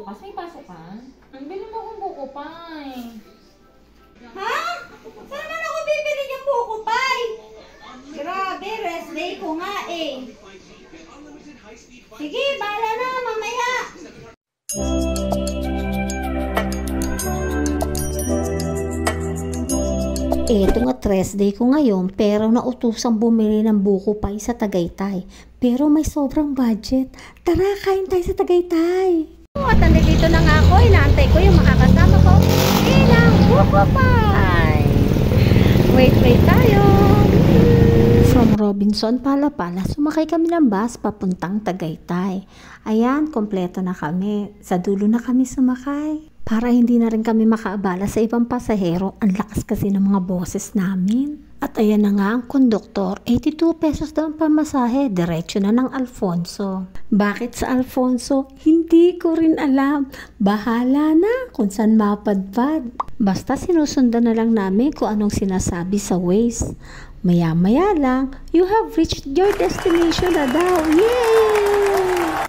bukas? May pasok ka? Bili mo akong buko pie. Ha? Saan naman ako bibili ng buko pie? Grabe, rest day ko nga eh. Sige, bahala na, mamaya. Eto nga Thursday ko ngayon pero nautusang bumili ng buko pie sa Tagaytay. Pero may sobrang budget. Tara, kain tayo sa Tagaytay. At nandito na nga ako, inaantay ko yung makakasama ko. Ilang buko pie! Wait tayo! From Robinson, Palapala, sumakay kami ng bus papuntang Tagaytay. Ayan, kompleto na kami. Sa dulo na kami sumakay. Para hindi na rin kami makaabala sa ibang pasahero, ang lakas kasi ng mga boses namin. At ayan na nga ang konduktor, 82 pesos daw ang pamasahe, diretso na ng Alfonso. Bakit sa Alfonso? Hindi ko rin alam. Bahala na kung saan mapadpad. Basta sinusundan na lang namin kung anong sinasabi sa Waze. Maya-maya lang, you have reached your destination na daw. Yay!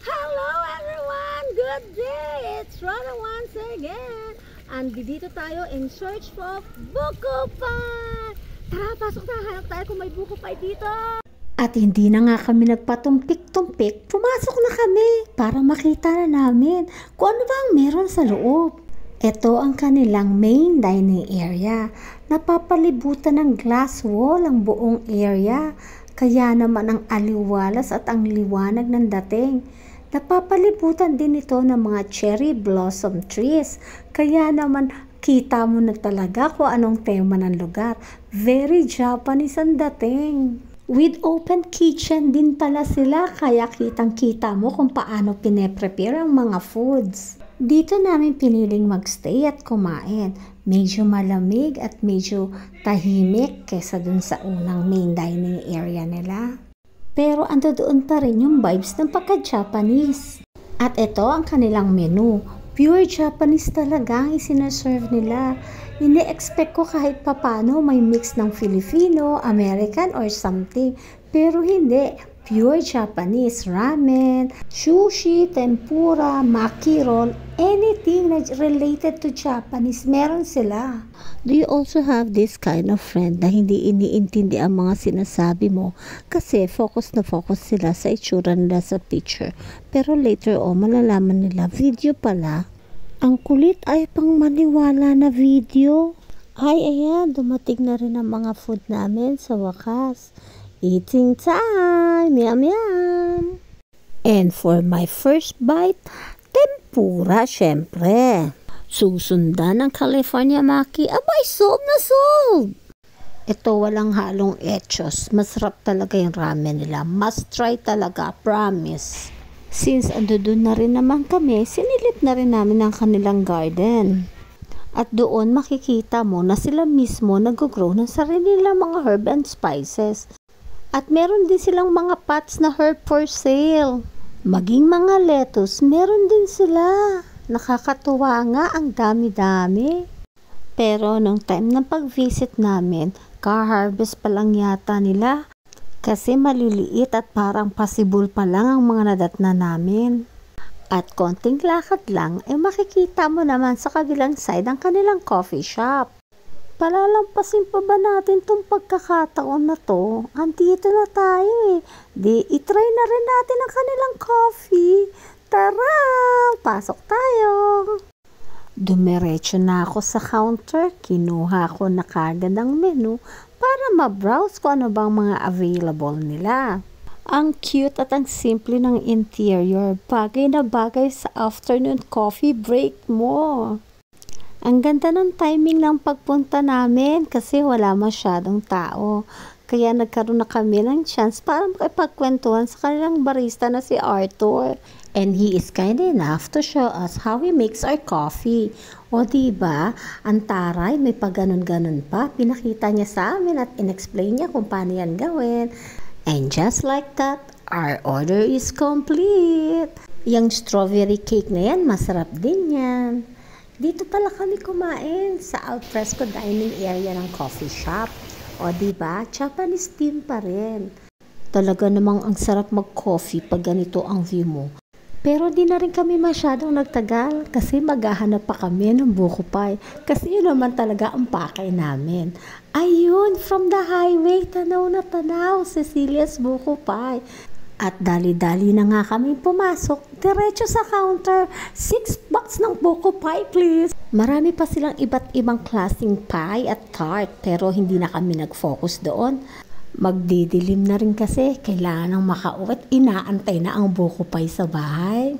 Hello everyone! Good day! It's Rana once again. Andito tayo in search for buko pie. Tara, pasok na. Hanap tayo kung may buko pie dito. At hindi na nga kami nagpatumpik-tumpik. Pumasok na kami para makita na namin kung ano ba ang meron sa loob. Ito ang kanilang main dining area. Napapalibutan ng glass wall ang buong area. Kaya naman ang aliwalas at ang liwanag ng dating. Napapalibutan din ito ng mga cherry blossom trees. Kaya naman kita mo na talaga kung anong tema ng lugar. Very Japanese ang dating. With open kitchen din pala sila, kaya kitang-kita mo kung paano pine-prepare ang mga foods. Dito namin piniling magstay at kumain. Medyo malamig at medyo tahimik kesa dun sa unang main dining area nila. Pero ando doon pa rin yung vibes ng pagka-Japanese. At ito ang kanilang menu. Pure Japanese talaga ang isinaserve nila. Ini-expect ko kahit papano may mix ng Filipino, American or something. Pero hindi. Pure Japanese. Ramen, sushi, tempura, maki roll, anything na related to Japanese, meron sila. Do you also have this kind of friend na hindi iniintindi ang mga sinasabi mo kasi focus na focus sila sa itsura nila sa picture, pero later malalaman nila video pala? Ang kulit ay pang maniwala na video. Ay ayan, dumating na rin ang mga food namin sa wakas. Eating time! Yum yum! And for my first bite, tempura syempre. Susundan ng California Maki. Abay, sold na sold! Ito walang halong etchos. Masarap talaga yung ramen nila. Must try talaga, promise. Since ando doon na rin naman kami, sinilip na rin namin ang kanilang garden. At doon makikita mo na sila mismo nag-grow ng sarili nilang mga herb and spices. At meron din silang mga pots na herb for sale. Maging mga lettuce, meron din sila. Nakakatuwa nga, ang dami-dami. Pero nung time ng pag-visit namin, ka-harvest pa lang yata nila. Kasi maliliit at parang possible pa lang ang mga nadatna namin. At konting lakad lang, makikita mo naman sa kabilang side ang kanilang coffee shop. Palalampasin pa ba natin tong pagkakataon na to? Andito na tayo Di, itry na rin natin ang kanilang coffee. Tara! Pasok tayo! Dumiretso na ako sa counter. Kinuha ko na kagad ang menu para ma-browse ko ano bang mga available nila. Ang cute at ang simple ng interior. Bagay na bagay sa afternoon coffee break mo. Ang ganda ng timing ng pagpunta namin kasi wala masyadong tao. Kaya nagkaroon na kami ng chance para makipagkwentuhan sa kanilang barista na si Arthur. And he is kind enough to show us how he makes our coffee. O diba, ang taray, may pag-ganon-ganon pa. Pinakita niya sa amin at in-explain niya kung paano yan gawin. And just like that, our order is complete. Yung strawberry cake na yan, masarap din yan. Dito pala kami kumain sa alfresco dining area ng coffee shop. O diba, Japanese theme pa rin. Talaga namang ang sarap mag-coffee pag ganito ang view mo. Pero di na rin kami masyadong nagtagal kasi maghahanap pa kami ng buko pie. Kasi yun naman talaga ang pakay namin. Ayun, from the highway, tanaw na tanaw, Cecilia's Buko Pie. At dali-dali na nga kami pumasok, diretso sa counter, 6 bucks ng Buko Pie please. Marami pa silang iba't ibang klaseng pie at tart pero hindi na kami nag-focus doon. Magdidilim na rin kasi, kailangan ng makauwi at inaantay na ang Buko Pie sa bahay.